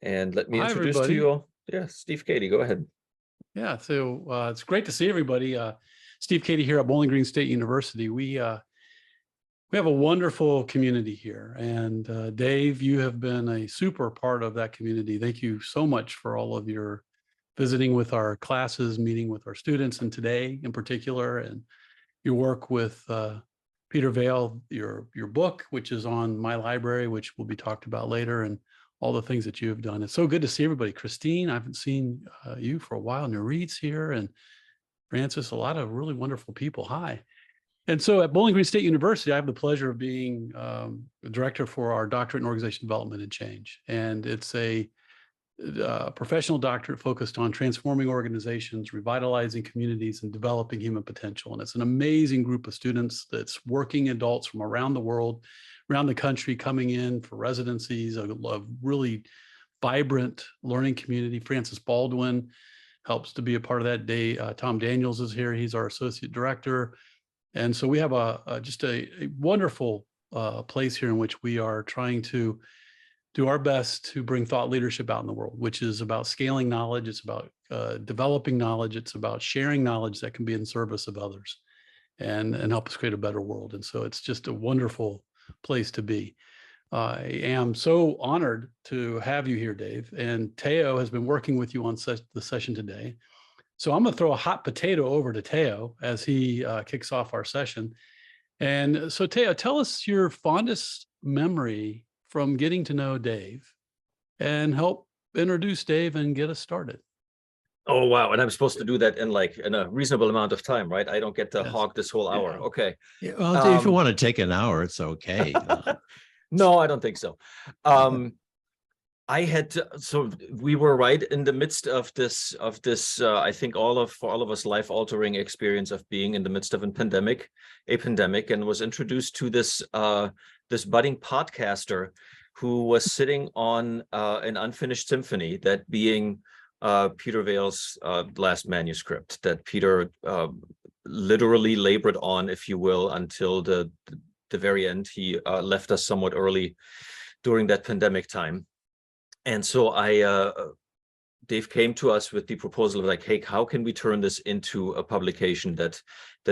And let me Hi, introduce to everybody. you all. Yeah, Steve Katie, go ahead. Yeah, so it's great to see everybody. Steve Katie here at Bowling Green State University. We have a wonderful community here, and Dave, you have been a super part of that community. Thank you so much for all of your visiting with our classes, meeting with our students, and today in particular, and your work with Peter Viall, your book, which is on my library, which will be talked about later, and all the things that you have done. It's so good to see everybody. Christine, I haven't seen you for a while. Nurit's here, and Francis, a lot of really wonderful people. Hi. And so at Bowling Green State University, I have the pleasure of being the director for our doctorate in organization development and change. And it's a professional doctorate focused on transforming organizations, revitalizing communities, and developing human potential. And it's an amazing group of students that's working adults from around the world, around the country, coming in for residencies, a really vibrant learning community. Francis Baldwin helps to be a part of that day. Tom Daniels is here. He's our associate director. And so we have just a wonderful place here in which we are trying to do our best to bring thought leadership out in the world, which is about scaling knowledge. It's about developing knowledge. It's about sharing knowledge that can be in service of others and help us create a better world. And so it's just a wonderful place to be. I am so honored to have you here, Dave. And Teo has been working with you on the session today. So I'm going to throw a hot potato over to Teo as he kicks off our session. And so Teo, tell us your fondest memory from getting to know Dave and help introduce Dave and get us started. Oh, wow. And I'm supposed to do that in a reasonable amount of time, right? I don't get to Yes. hog this whole hour. Yeah. Okay. Yeah, well, if you want to take an hour, it's okay. No, I don't think so. So we were right in the midst of this, I think for all of us, life-altering experience of being in the midst of a pandemic, and was introduced to this budding podcaster who was sitting on an unfinished symphony, that being Peter Viall's last manuscript that Peter literally labored on, if you will, until the very end. He left us somewhat early during that pandemic time. And so Dave came to us with the proposal of like, hey, how can we turn this into a publication that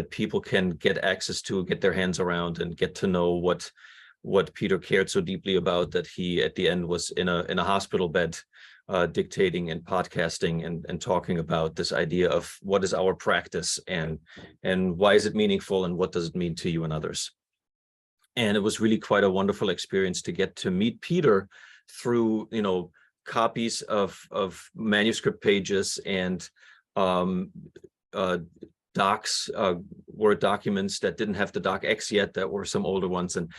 people can get access to, get their hands around, and get to know what Peter cared so deeply about, that he at the end was in a hospital bed dictating and podcasting and talking about this idea of what is our practice and why is it meaningful and what does it mean to you and others. And it was really quite a wonderful experience to get to meet Peter through, copies of manuscript pages and docs, Word documents that didn't have the docx yet, that were some older ones, and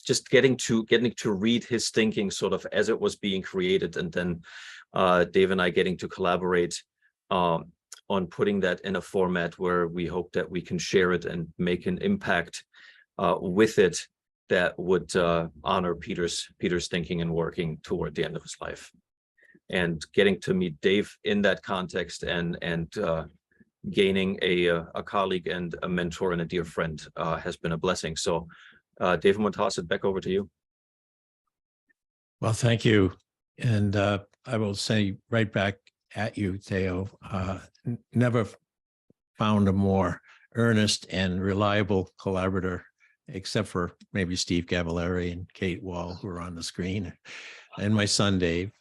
just getting to read his thinking sort of as it was being created, and then Dave and I getting to collaborate on putting that in a format where we hope that we can share it and make an impact with it that would honor Peter's thinking and working toward the end of his life. And getting to meet Dave in that context and gaining a colleague and a mentor and a dear friend has been a blessing. So Dave, I'm going to toss it back over to you. Well, thank you. And I will say right back at you, Theo, never found a more earnest and reliable collaborator, except for maybe Steve Cavallari and Kate Wall, who are on the screen, and my son, Dave.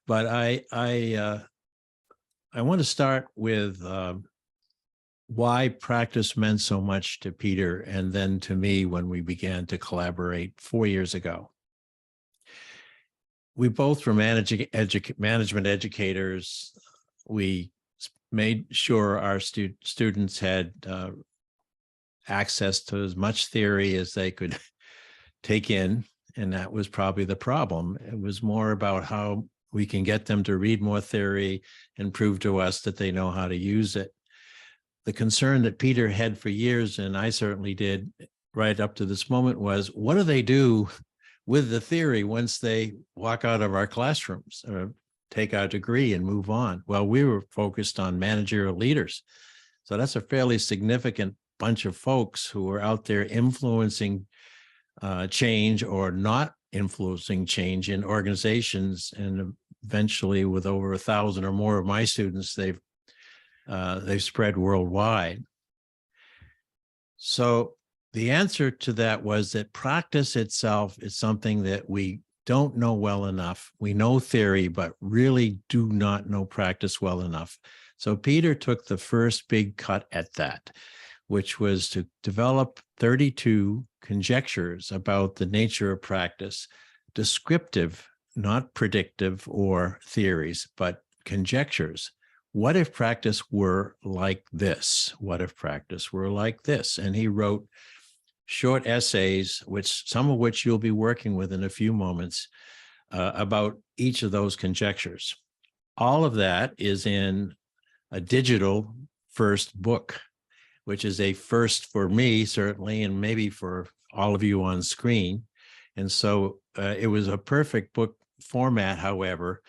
But I want to start with why practice meant so much to Peter and then to me when we began to collaborate 4 years ago. We both were management educators. We made sure our students had access to as much theory as they could take in, and that was probably the problem. It was more about how we can get them to read more theory and prove to us that they know how to use it. The concern that Peter had for years, and I certainly did right up to this moment, was what do they do with the theory once they walk out of our classrooms or take our degree and move on? Well, we were focused on managerial leaders. So that's a fairly significant bunch of folks who are out there influencing change or not influencing change in organizations in eventually with over 1,000 or more of my students, they've spread worldwide. So the answer to that was that practice itself is something that we don't know well enough. We know theory, but really do not know practice well enough. So Peter took the first big cut at that, which was to develop 32 conjectures about the nature of practice, descriptive, not predictive or theories, but conjectures. What if practice were like this? What if practice were like this? And he wrote short essays, some of which you'll be working with in a few moments, about each of those conjectures. All of that is in a digital first book, which is a first for me, certainly, and maybe for all of you on screen. And so it was a perfect book format, however,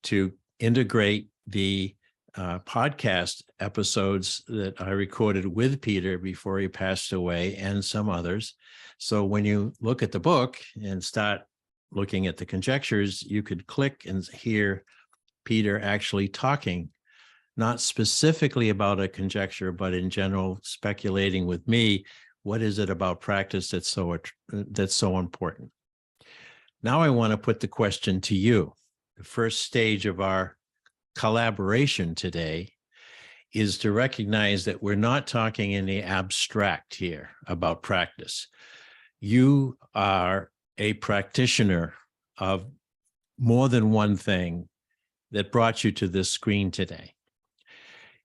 to integrate the podcast episodes that I recorded with Peter before he passed away and some others. So when you look at the book and start looking at the conjectures, you could click and hear Peter actually talking, not specifically about a conjecture, but in general, speculating with me, what is it about practice that's so important? Now I want to put the question to you. The first stage of our collaboration today is to recognize that we're not talking in the abstract here about practice. You are a practitioner of more than one thing that brought you to this screen today.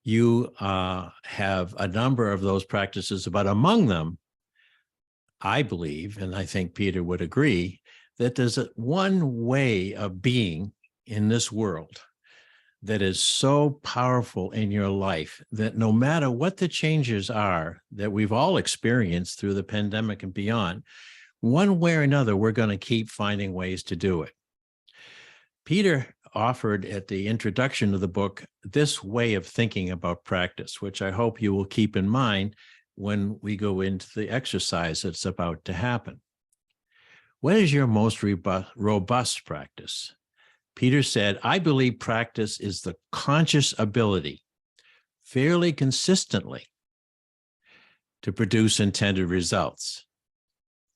You have a number of those practices, but among them, I believe, and I think Peter would agree, that there's one way of being in this world that is so powerful in your life that no matter what the changes are that we've all experienced through the pandemic and beyond, one way or another, we're going to keep finding ways to do it. Peter offered at the introduction of the book this way of thinking about practice, which I hope you will keep in mind when we go into the exercise that's about to happen. What is your most robust practice? Peter said, I believe practice is the conscious ability, fairly consistently, to produce intended results.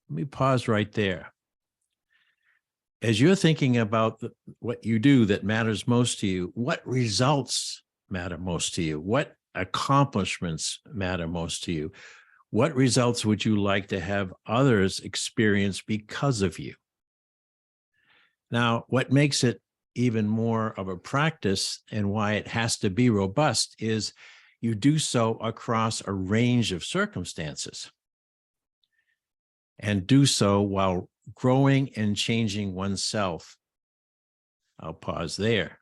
Let me pause right there. As you're thinking about what you do that matters most to you, what results matter most to you? What accomplishments matter most to you? What results would you like to have others experience because of you? Now, what makes it even more of a practice and why it has to be robust is you do so across a range of circumstances and do so while growing and changing oneself. I'll pause there.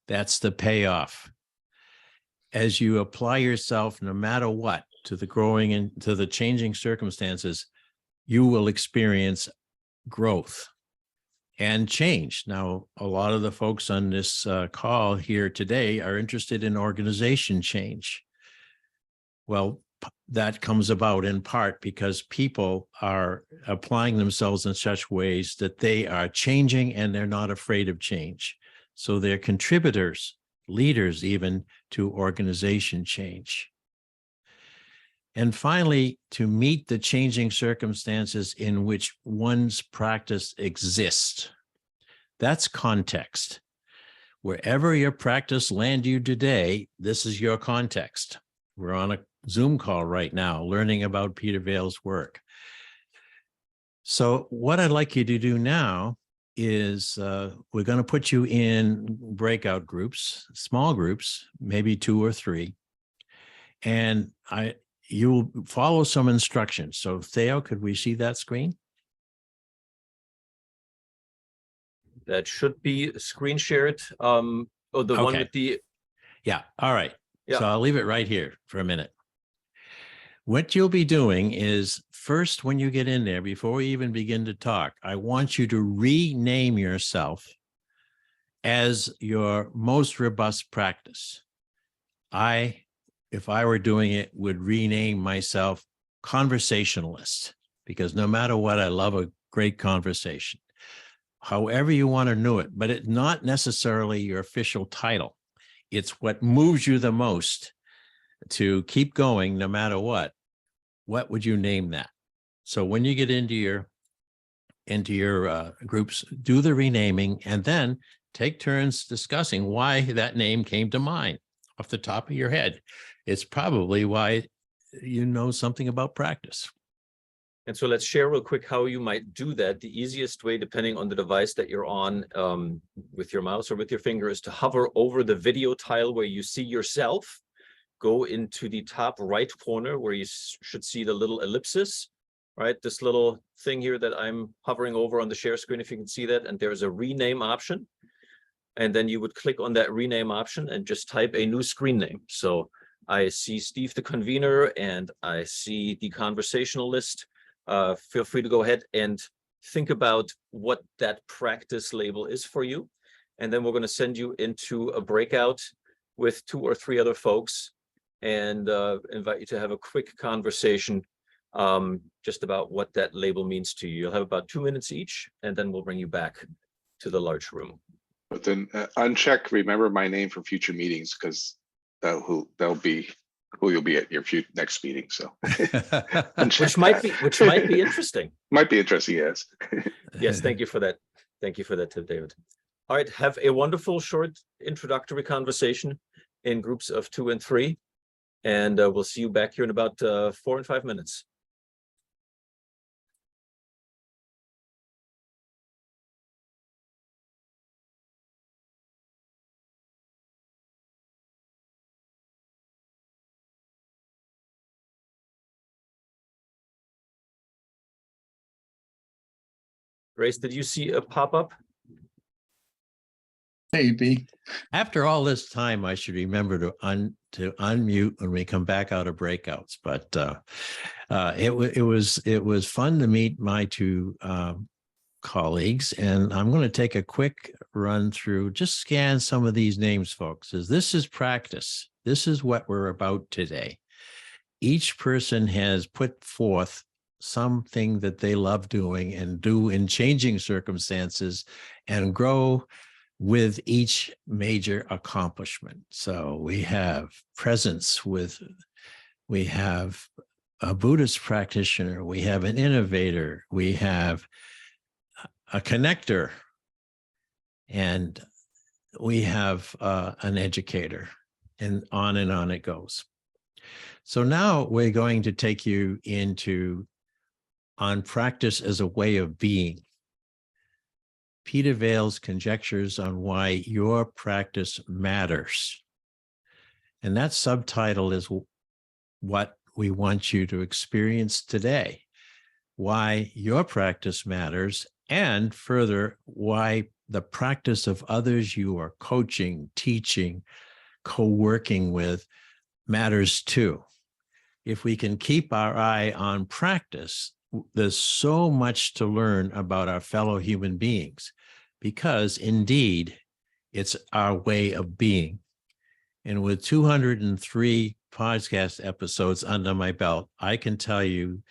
That's the payoff. As you apply yourself, no matter what, to the growing and to the changing circumstances, you will experience growth and change. Now, a lot of the folks on this call here today are interested in organization change. Well, that comes about in part because people are applying themselves in such ways that they are changing and they're not afraid of change. So they're contributors, leaders even, to organization change. And finally, to meet the changing circumstances in which one's practice exists. That's context. Wherever your practice land you today, this is your context. We're on a Zoom call right now, learning about Peter Viall's work. So what I'd like you to do now is we're going to put you in breakout groups, small groups, maybe 2 or 3. And you'll follow some instructions. So Theo, could we see that screen? That should be screen shared. Oh, the one with the... Yeah, all right. Yeah. So I'll leave it right here for a minute. What you'll be doing is first, when you get in there, before we even begin to talk, I want you to rename yourself as your most robust practice. If I were doing it, would rename myself conversationalist, because no matter what, I love a great conversation. however you want to know it, but it's not necessarily your official title. It's what moves you the most to keep going no matter what. What would you name that? So when you get into your groups, do the renaming and then take turns discussing why that name came to mind off the top of your head. It's probably why you know something about practice. And so let's share real quick how you might do that. The easiest way, depending on the device that you're on with your mouse or with your finger, is to hover over the video tile where you see yourself. Go into the top right corner where you should see the little ellipsis, right? This little thing here that I'm hovering over on the share screen, if you can see that. And there's a rename option. And then you would click on that rename option and just type a new screen name. So I see Steve the convener and I see the conversational list. Feel free to go ahead and think about what that practice label is for you. And then we're going to send you into a breakout with 2 or 3 other folks and invite you to have a quick conversation just about what that label means to you. You'll have about 2 minutes each, and then we'll bring you back to the large room. But then uncheck, remember my name for future meetings, because that'll be who you'll be at your next meeting. So which might be interesting. Might be interesting, yes. Yes, thank you for that. Thank you for that tip, David. All right, have a wonderful short introductory conversation in groups of 2 and 3. And we'll see you back here in about 4 and 5 minutes. Grace, did you see a pop-up? Maybe. After all this time, I should remember to unmute when we come back out of breakouts. But it was fun to meet my 2 colleagues, and I'm going to take a quick run through. Just scan some of these names, folks, as this is practice. This is what we're about today. Each person has put forth something that they love doing and do in changing circumstances and grow with each major accomplishment. So we have presence we have a Buddhist practitioner, we have an innovator, we have a connector, and we have an educator, and on it goes. So now we're going to take you on practice as a way of being. Peter Viall's conjectures on why your practice matters. And that subtitle is what we want you to experience today. Why your practice matters, and further, why the practice of others you are coaching, teaching, co-working with matters too. If we can keep our eye on practice, there's so much to learn about our fellow human beings, because indeed, it's our way of being. And with 203 podcast episodes under my belt, I can tell you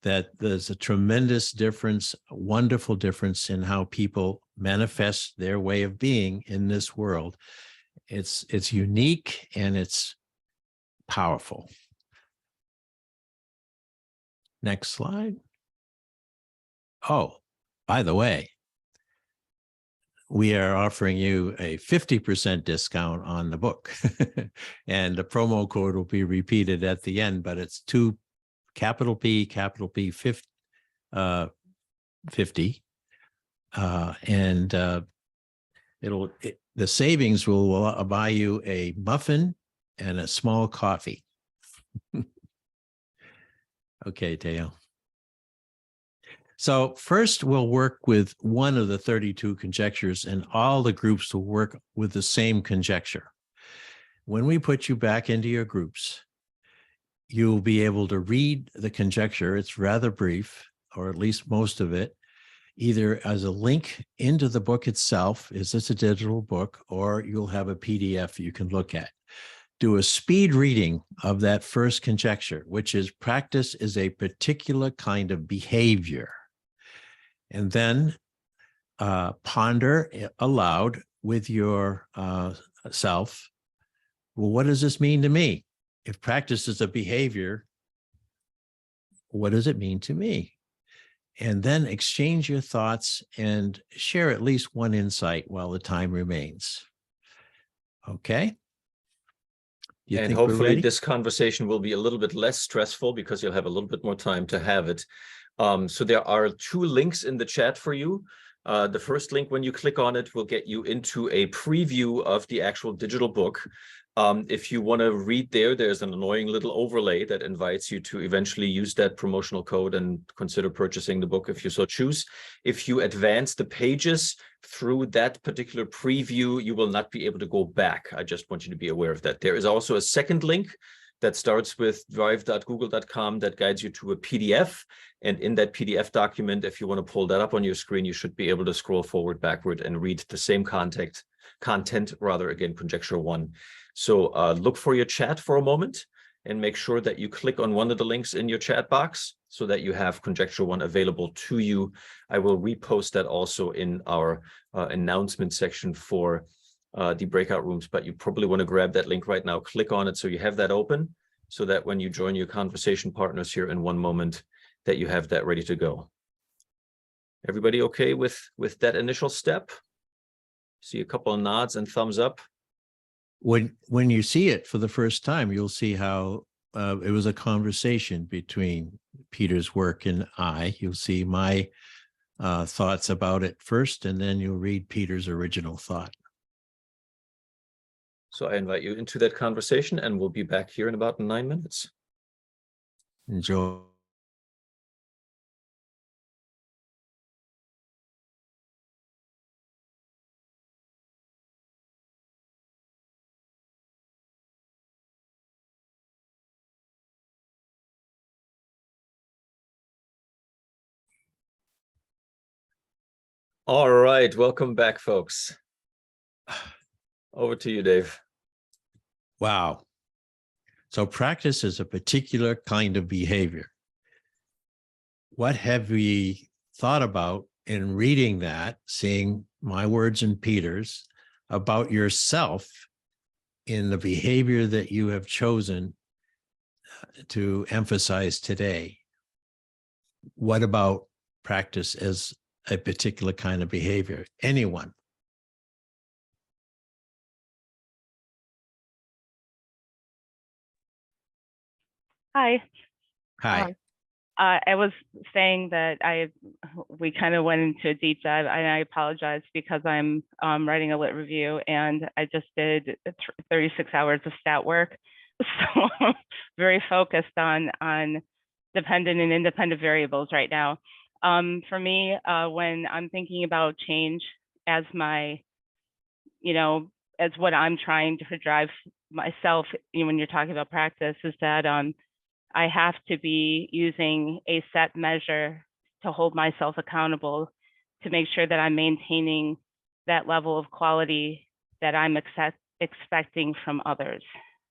that there's a tremendous difference, a wonderful difference in how people manifest their way of being in this world. It's unique and it's powerful. Next slide. Oh, by the way, we are offering you a 50% discount on the book. And the promo code will be repeated at the end, but it's 2 capital P 50. The savings will buy you a muffin and a small coffee. Okay, Teo. So first, we'll work with one of the 32 conjectures, and all the groups will work with the same conjecture. When we put you back into your groups, you'll be able to read the conjecture. It's rather brief, or at least most of it, either as a link into the book itself, is this a digital book, or you'll have a PDF you can look at. Do a speed reading of that first conjecture, which is practice is a particular kind of behavior. And then ponder aloud with your self. Well, what does this mean to me? If practice is a behavior, what does it mean to me? And then exchange your thoughts and share at least one insight while the time remains. Okay? You And think we're hopefully ready? this conversation will be a little bit less stressful because you'll have a little bit more time to have it. So there are 2 links in the chat for you. The first link, when you click on it, will get you into a preview of the actual digital book. If you want to read there, there's an annoying little overlay that invites you to eventually use that promotional code and consider purchasing the book if you so choose. If you advance the pages through that particular preview, you will not be able to go back. I just want you to be aware of that. There is also a second link that starts with drive.google.com that guides you to a PDF. And in that PDF document, if you want to pull that up on your screen, you should be able to scroll forward, backward, and read the same content, again, Conjecture 1. So look for your chat for a moment and make sure that you click on one of the links in your chat box so that you have Conjecture 1 available to you. I will repost that also in our announcement section for the breakout rooms, but you probably want to grab that link right now, click on it so you have that open, so that when you join your conversation partners here in one moment, that you have that ready to go. Everybody okay with that initial step? See a couple of nods and thumbs up. When you see it for the first time, you'll see how it was a conversation between Peter's work and I. You'll see my thoughts about it first, and then you'll read Peter's original thought. So I invite you into that conversation, and we'll be back here in about 9 minutes. Enjoy. All right, welcome back, folks. Over to you, Dave. Wow. So practice is a particular kind of behavior. What have we thought about in reading that, seeing my words and Peter's, about yourself in the behavior that you have chosen to emphasize today? What about practice as a particular kind of behavior? Anyone? Hi. Hi. I was saying that we kind of went into a deep dive, and I apologize because I'm writing a lit review, and I just did 36 hours of stat work, so I'm very focused on dependent and independent variables right now. For me, when I'm thinking about change as my, as what I'm trying to drive myself, when you're talking about practice, is that I have to be using a set measure to hold myself accountable, to make sure that I'm maintaining that level of quality that I'm expecting from others.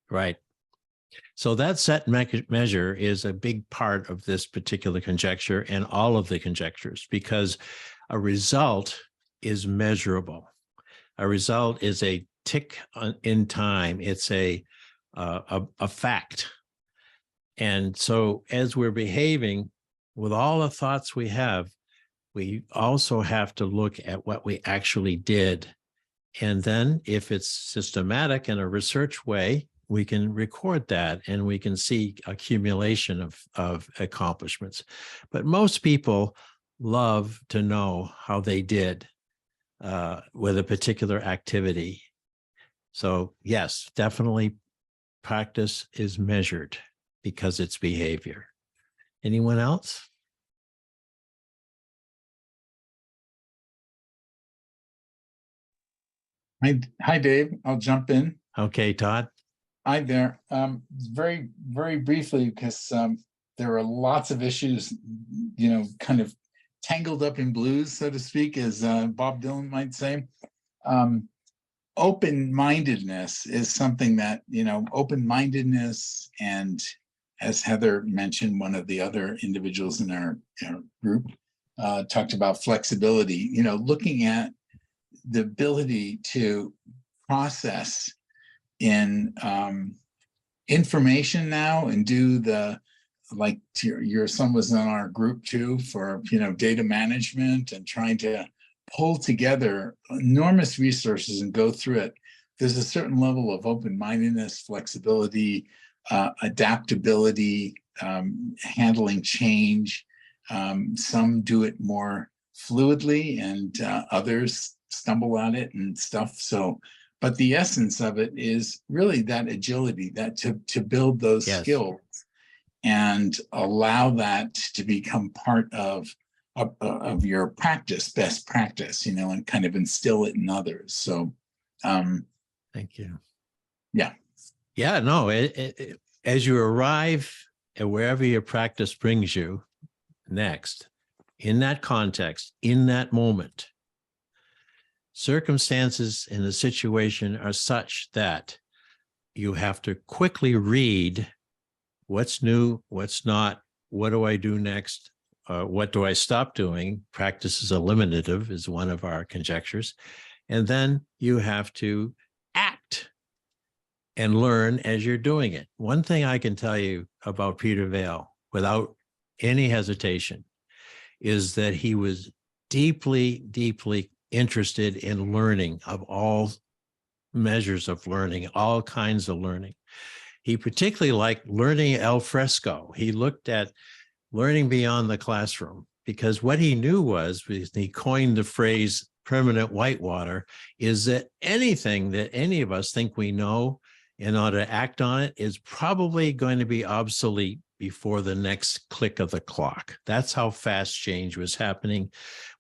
Right. So that set measure is a big part of this particular conjecture and all of the conjectures, because a result is measurable. A result is a tick in time. It's a fact. And so as we're behaving with all the thoughts we have, we also have to look at what we actually did. And then if it's systematic in a research way, we can record that and we can see accumulation of accomplishments. But most people love to know how they did with a particular activity. So yes, definitely practice is measured because it's behavior. Anyone else? Hi, Dave. I'll jump in. Okay, Todd. Hi there. Very, very briefly, because there are lots of issues, kind of tangled up in blues, so to speak, as Bob Dylan might say. Open-mindedness is something that, open-mindedness, and as Heather mentioned, one of the other individuals in our group, talked about flexibility, looking at the ability to process in information now and do like your son was in our group too for, data management and trying to pull together enormous resources and go through it. There's a certain level of open-mindedness, flexibility, adaptability, handling change. Some do it more fluidly and others stumble at it and stuff. So, but the essence of it is really that agility, that to build those skills and allow that to become part of your practice, best practice, and kind of instill it in others. So, thank you. Yeah. Yeah, no, as you arrive at wherever your practice brings you next, in that context, in that moment, circumstances in the situation are such that you have to quickly read what's new, what's not, what do I do next, what do I stop doing? Practice is eliminative is one of our conjectures. And then you have to act and learn as you're doing it. One thing I can tell you about Peter Viall without any hesitation is that he was deeply, deeply interested in learning, of all measures of learning, all kinds of learning. He particularly liked learning al fresco. He looked at learning beyond the classroom, because what he knew was, he coined the phrase permanent whitewater, is that anything that any of us think we know in order to act on it is probably going to be obsolete before the next click of the clock. That's how fast change was happening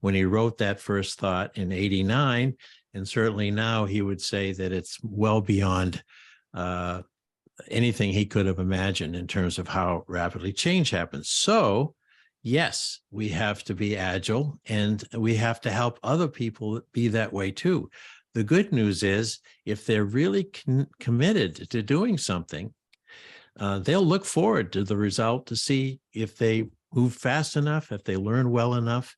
when he wrote that first thought in '89. And certainly now he would say that it's well beyond anything he could have imagined in terms of how rapidly change happens. So yes, we have to be agile and we have to help other people be that way too. The good news is if they're really committed to doing something, they'll look forward to the result to see if they move fast enough, if they learn well enough,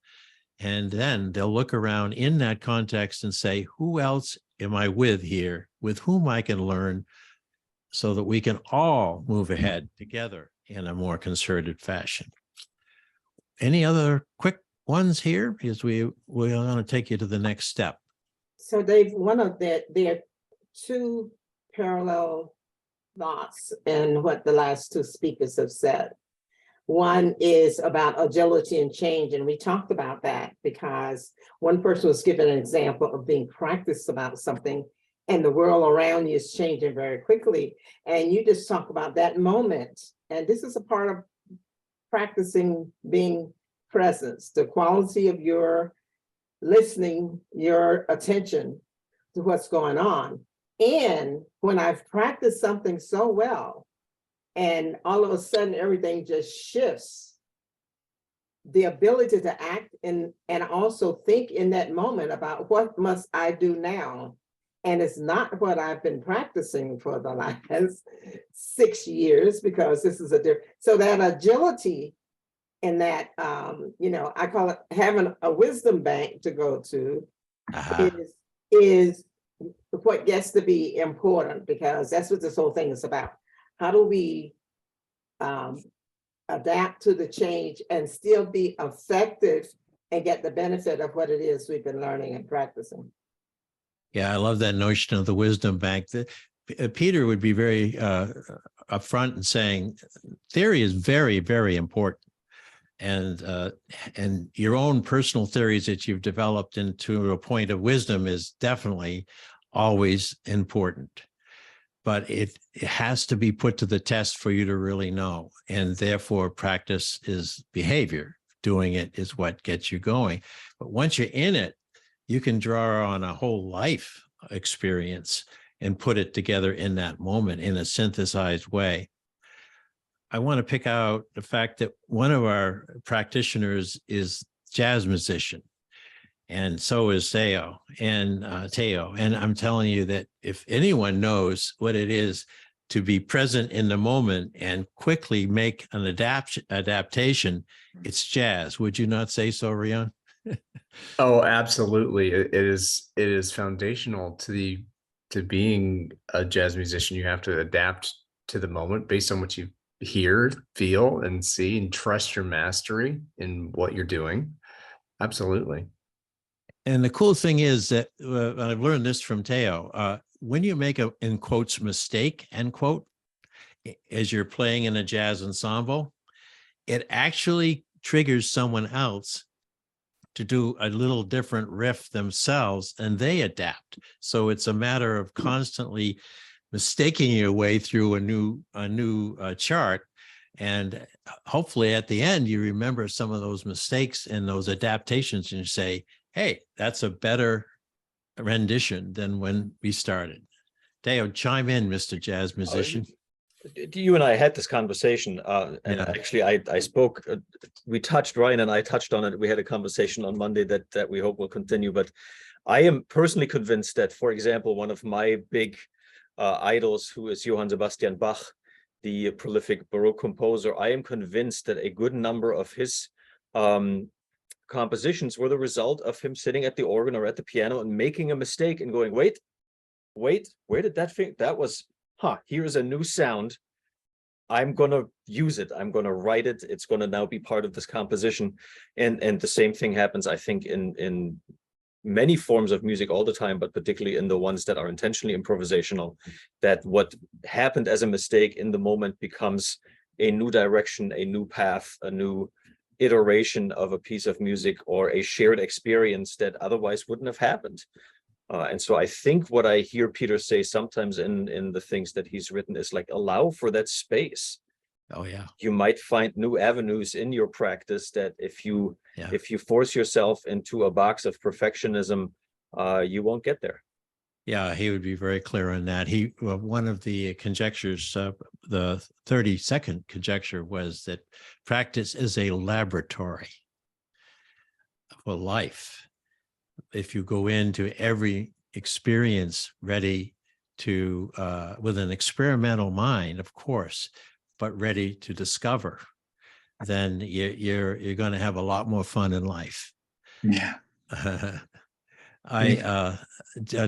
and then they'll look around in that context and say, who else am I with here, with whom I can learn, so that we can all move ahead together in a more concerted fashion. Any other quick ones here? Because we're going to take you to the next step. So Dave, there are two parallel thoughts in what the last two speakers have said. One is about agility and change, and we talked about that because one person was given an example of being practiced about something and the world around you is changing very quickly. And you just talk about that moment. And this is a part of practicing being present, the quality of your listening, your attention to what's going on. And when I've practiced something so well, and all of a sudden everything just shifts, the ability to act and also think in that moment about what must I do now? And it's not what I've been practicing for the last 6 years, because this is a different, so that agility and that, I call it having a wisdom bank to go to is what gets to be important, because that's what this whole thing is about. How do we adapt to the change and still be effective and get the benefit of what it is we've been learning and practicing? Yeah, I love that notion of the wisdom bank. Peter would be very upfront in saying theory is very, very important. And your own personal theories that you've developed into a point of wisdom is definitely always important. But it has to be put to the test for you to really know. And therefore, practice is behavior. Doing it is what gets you going. But once you're in it, you can draw on a whole life experience and put it together in that moment in a synthesized way. I want to pick out the fact that one of our practitioners is jazz musician, and so is Teo. And I'm telling you that if anyone knows what it is to be present in the moment and quickly make an adaptation, it's jazz. Would you not say so, Rian? Oh, absolutely. It is foundational to being a jazz musician. You have to adapt to the moment based on what you hear, feel, and see, and trust your mastery in what you're doing. Absolutely. And the cool thing is that I've learned this from Teo. When you make a, in quotes, mistake, end quote, as you're playing in a jazz ensemble, it actually triggers someone else to do a little different riff themselves, and they adapt. So it's a matter of constantly mistaking your way through a new chart. And hopefully at the end, you remember some of those mistakes and those adaptations and you say, hey, that's a better rendition than when we started. Teo, chime in, Mr. Jazz Musician. You and I had this conversation, and Yeah. actually I spoke, we touched, Ryan and I touched on it. We had a conversation on Monday that we hope will continue, but I am personally convinced that, for example, one of my big idols, who is Johann Sebastian Bach, the prolific Baroque composer, I am convinced that a good number of his compositions were the result of him sitting at the organ or at the piano and making a mistake and going, wait, where did that thing, that was, here's a new sound. I'm going to use it. I'm going to write it. It's going to now be part of this composition. And the same thing happens, I think, in many forms of music all the time, but particularly in the ones that are intentionally improvisational, that what happened as a mistake in the moment becomes a new direction, a new path, a new iteration of a piece of music or a shared experience that otherwise wouldn't have happened. And so I think what I hear Peter say sometimes in the things that he's written is like, allow for that space. Oh yeah. You might find new avenues in your practice that if you force yourself into a box of perfectionism, you won't get there. Yeah, he would be very clear on that. One of the conjectures, the 32nd conjecture, was that practice is a laboratory for life. If you go into every experience ready to, with an experimental mind, of course, but ready to discover, then you're going to have a lot more fun in life. Yeah.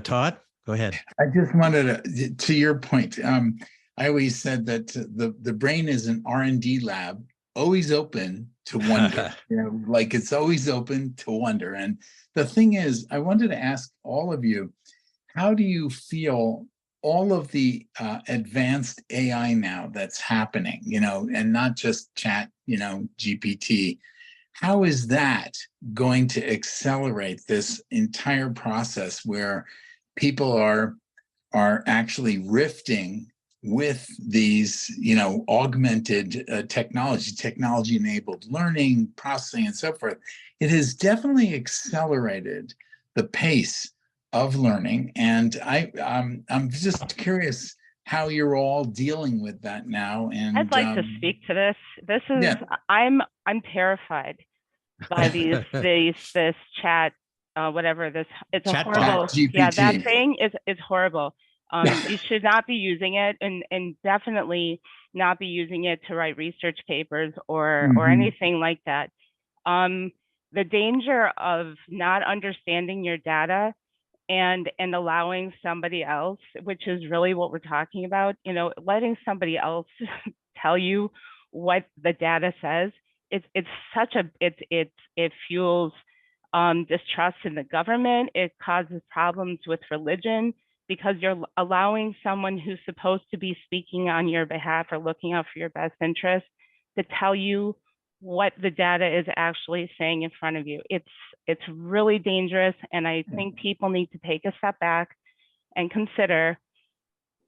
Todd, go ahead. I just wanted to your point. I always said that the brain is an R&D lab, always open to wonder. Like it's always open to wonder. And the thing is, I wanted to ask all of you, how do you feel all of the advanced AI now that's happening, and not just chat, GPT, how is that going to accelerate this entire process where people are actually rifting with these, augmented technology-enabled learning, processing, and so forth? It has definitely accelerated the pace of learning, and I'm just curious how you're all dealing with that now. And I'd like to speak to this. This is I'm terrified by this chat, whatever this. It's a horrible. Yeah, that thing is horrible. You should not be using it, and definitely not be using it to write research papers or anything like that. The danger of not understanding your data and allowing somebody else, which is really what we're talking about, letting somebody else tell you what the data says. It fuels distrust in the government. It causes problems with religion, because you're allowing someone who's supposed to be speaking on your behalf or looking out for your best interest to tell you what the data is actually saying in front of you. It's really dangerous, and I think people need to take a step back and consider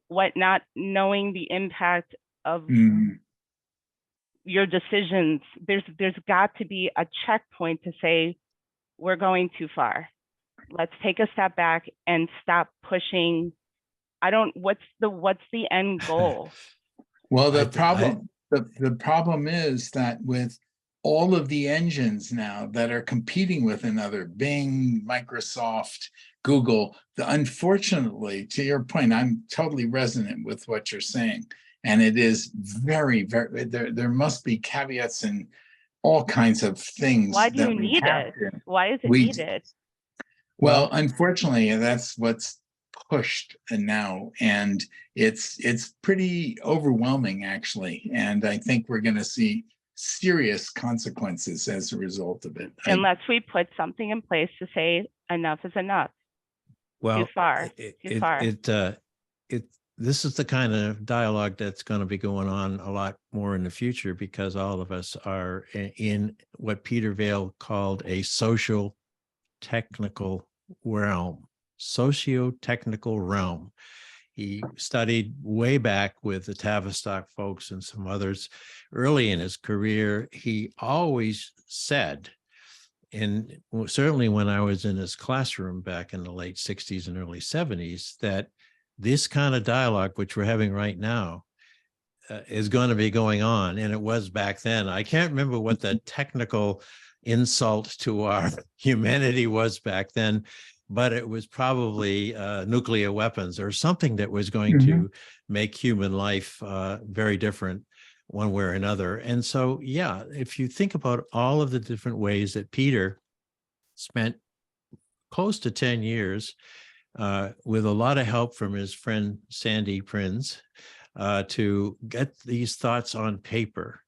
what not knowing the impact of your decisions. There's got to be a checkpoint to say, we're going too far. Let's take a step back and stop pushing. What's the end goal? Well, the problem is that with all of the engines now that are competing with another, Bing, Microsoft, Google. Unfortunately, to your point, I'm totally resonant with what you're saying. And it is very, very, there must be caveats and all kinds of things. Why do you that we need have it? to. Why is it We- needed? Well, unfortunately, that's what's pushed now, and it's pretty overwhelming, actually. And I think we're going to see serious consequences as a result of it. Unless we put something in place to say enough is enough. Well, far, too far. This is the kind of dialogue that's going to be going on a lot more in the future, because all of us are in what Peter Viall called a social technical realm, socio-technical realm. He studied way back with the Tavistock folks and some others early in his career. He always said, and certainly when I was in his classroom back in the late 60s and early 70s, that this kind of dialogue, which we're having right now, is going to be going on. And it was back then. I can't remember what the technical insult to our humanity was back then, but it was probably nuclear weapons or something that was going to make human life very different one way or another. And so, yeah, if you think about all of the different ways that Peter spent close to 10 years with a lot of help from his friend Sandy Prinz to get these thoughts on paper.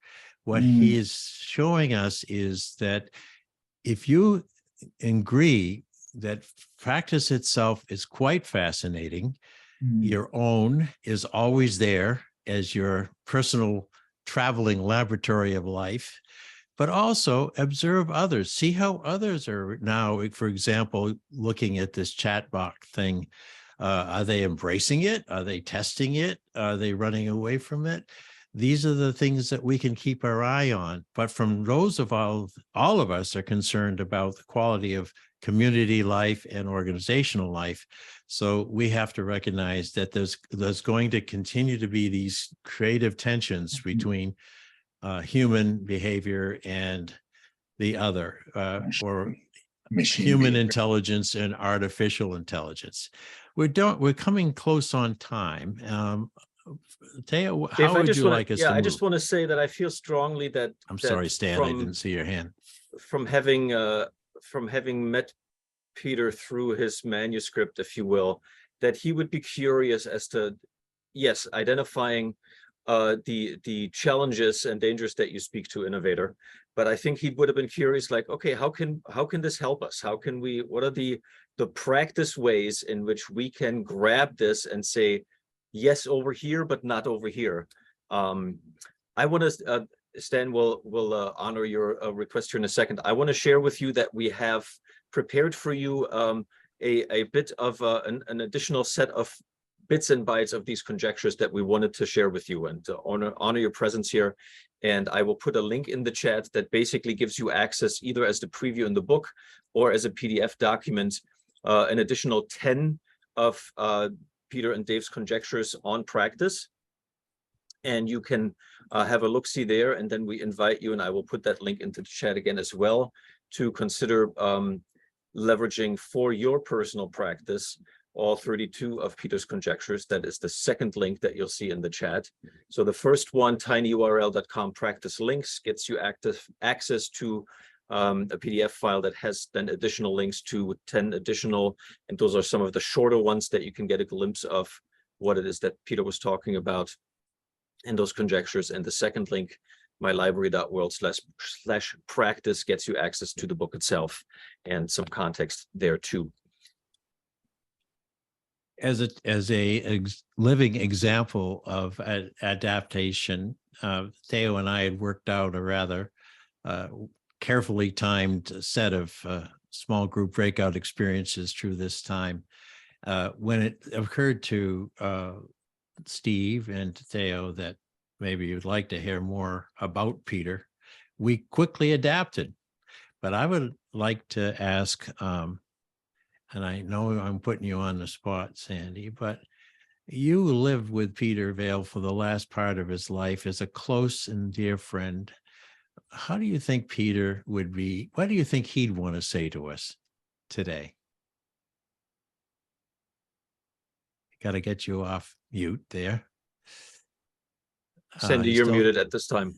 What he is showing us is that if you agree that practice itself is quite fascinating, your own is always there as your personal traveling laboratory of life, but also observe others. See how others are now, for example, looking at this chat box thing. Are they embracing it? Are they testing it? Are they running away from it? These are the things that we can keep our eye on. But from those of all of us are concerned about the quality of community life and organizational life. So we have to recognize that there's going to continue to be these creative tensions between human behavior and the other, or human intelligence and artificial intelligence. We're coming close on time. Teo, how would you like us to move? I just want to say that I feel strongly that I'm sorry, Stan, I didn't see your hand. From having met Peter through his manuscript, if you will, that he would be curious as to, yes, identifying the challenges and dangers that you speak to, innovator. But I think he would have been curious, like, okay, how can this help us? What are the practice ways in which we can grab this and say, yes, over here, but not over here. I want to, Stan will honor your request here in a second. I want to share with you that we have prepared for you a bit of an additional set of bits and bytes of these conjectures that we wanted to share with you and to honor your presence here. And I will put a link in the chat that basically gives you access either as the preview in the book or as a PDF document, an additional 10 of Peter and Dave's conjectures on practice. And you can have a look-see there. And then we invite you, and I will put that link into the chat again as well, to consider leveraging for your personal practice all 32 of Peter's conjectures. That is the second link that you'll see in the chat. So the first one, tinyurl.com practice links, gets you access to a PDF file that has then additional links to 10 additional, and those are some of the shorter ones that you can get a glimpse of what it is that Peter was talking about in those conjectures. And the second link, mylibrary.world/practice, gets you access to the book itself and some context there too. As a living example of adaptation, Theo and I had worked out a rather carefully timed set of small group breakout experiences through this time. When it occurred to Steve and to Theo that maybe you'd like to hear more about Peter, we quickly adapted. But I would like to ask, and I know I'm putting you on the spot, Sandy, but you lived with Peter Viall for the last part of his life as a close and dear friend. how do you think Peter would be? What do you think he'd want to say to us today? Got to get you off mute there. Sandy, You you're still- muted at this time.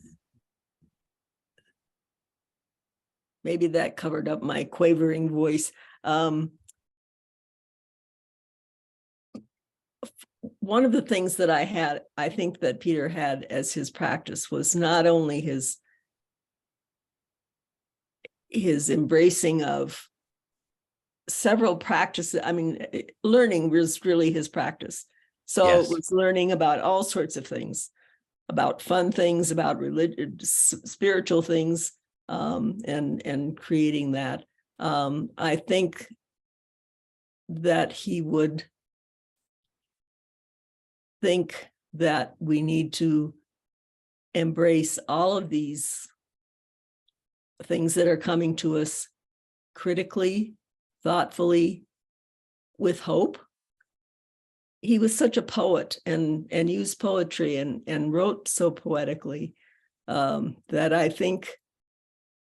Maybe that covered up my quavering voice. One of the things that I think that Peter had as his practice was not only his embracing of several practices. I mean, learning was really his practice. So Yes. it was learning about all sorts of things, about fun things, about religious, spiritual things, and creating that. I think that he would think that we need to embrace all of these things that are coming to us critically, thoughtfully, with hope. He was such a poet and used poetry and wrote so poetically that I think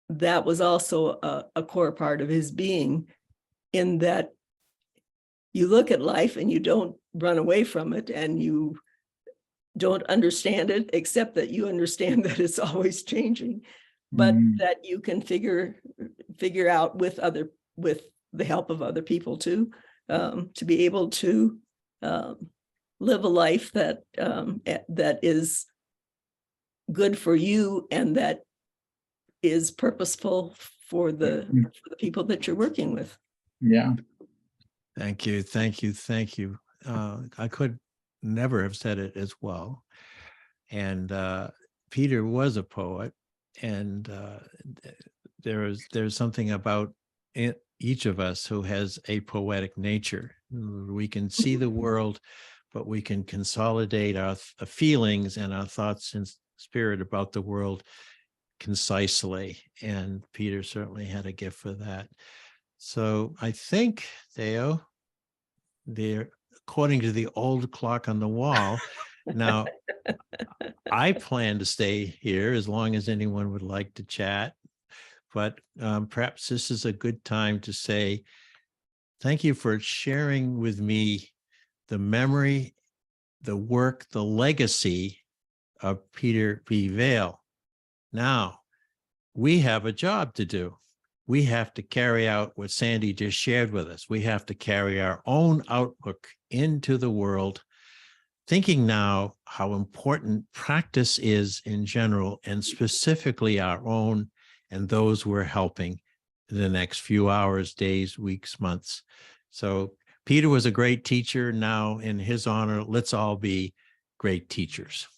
that was also a core part of his being, in that you look at life and you don't run away from it and you don't understand it, except that you understand that it's always changing, but that you can figure out with the help of other people too, to be able to live a life that that is good for you and that is purposeful for the people that you're working with. Yeah. Thank you. Thank you. Thank you. I could never have said it as well. And Peter was a poet, and there's something about each of us who has a poetic nature. We can see the world, but we can consolidate our feelings and our thoughts and spirit about the world concisely. And Peter certainly had a gift for that. So I think, Theo, according to the old clock on the wall, now I plan to stay here as long as anyone would like to chat, but perhaps this is a good time to say thank you for sharing with me the memory, the work, the legacy of Peter Viall. Now, we have a job to do. We have to carry out what Sandy just shared with us. We have to carry our own outlook into the world, thinking now how important practice is in general, and specifically our own and those we're helping in the next few hours, days, weeks, months. So Peter was a great teacher. Now, in his honor, let's all be great teachers.